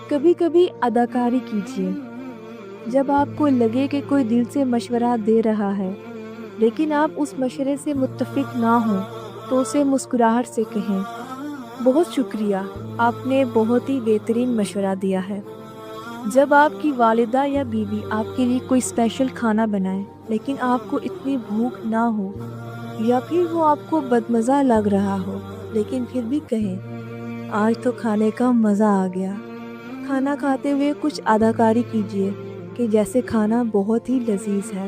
کبھی کبھی اداکاری کیجیے۔ جب آپ کو لگے کہ کوئی دل سے مشورہ دے رہا ہے لیکن آپ اس مشورے سے متفق نہ ہوں تو اسے مسکراہٹ سے کہیں، بہت شکریہ، آپ نے بہت ہی بہترین مشورہ دیا ہے۔ جب آپ کی والدہ یا بیوی آپ کے لیے کوئی اسپیشل کھانا بنائے لیکن آپ کو اتنی بھوک نہ ہو، یا پھر وہ آپ کو بدمزہ لگ رہا ہو لیکن پھر بھی کہیں، آج تو کھانے کا مزہ آ گیا۔ کھانا کھاتے ہوئے کچھ اداکاری کیجیے کہ جیسے کھانا بہت ہی لذیذ ہے۔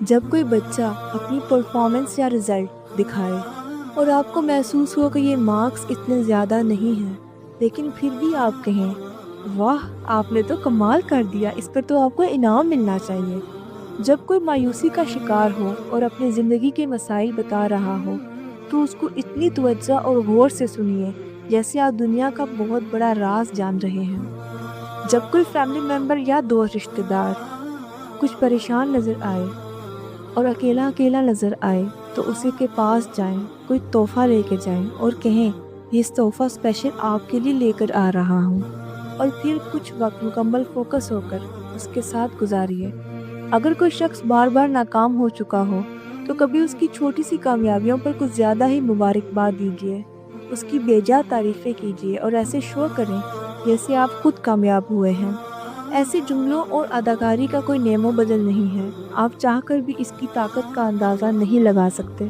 جب کوئی بچہ اپنی پرفارمنس یا رزلٹ دکھائے اور آپ کو محسوس ہو کہ یہ مارکس اتنے زیادہ نہیں ہیں لیکن پھر بھی آپ کہیں، واہ آپ نے تو کمال کر دیا، اس پر تو آپ کو انعام ملنا چاہیے۔ جب کوئی مایوسی کا شکار ہو اور اپنی زندگی کے مسائل بتا رہا ہو تو اس کو اتنی توجہ اور غور سے سنیے جیسے آپ دنیا کا بہت بڑا راز جان رہے ہیں۔ جب کوئی فیملی ممبر یا دوست رشتہ دار کچھ پریشان نظر آئے اور اکیلا اکیلا نظر آئے تو اسی کے پاس جائیں، کوئی تحفہ لے کے جائیں اور کہیں، یہ تحفہ اسپیشل آپ کے لیے لے کر آ رہا ہوں، اور پھر کچھ وقت مکمل فوکس ہو کر اس کے ساتھ گزاریے۔ اگر کوئی شخص بار بار ناکام ہو چکا ہو تو کبھی اس کی چھوٹی سی کامیابیوں پر کچھ زیادہ ہی مبارکباد دیجیے، اس کی بے جا تعریفیں کیجیے اور ایسے شو کریں جیسے آپ خود کامیاب ہوئے ہیں۔ ایسے جملوں اور اداکاری کا کوئی نعم و بدل نہیں ہے، آپ چاہ کر بھی اس کی طاقت کا اندازہ نہیں لگا سکتے۔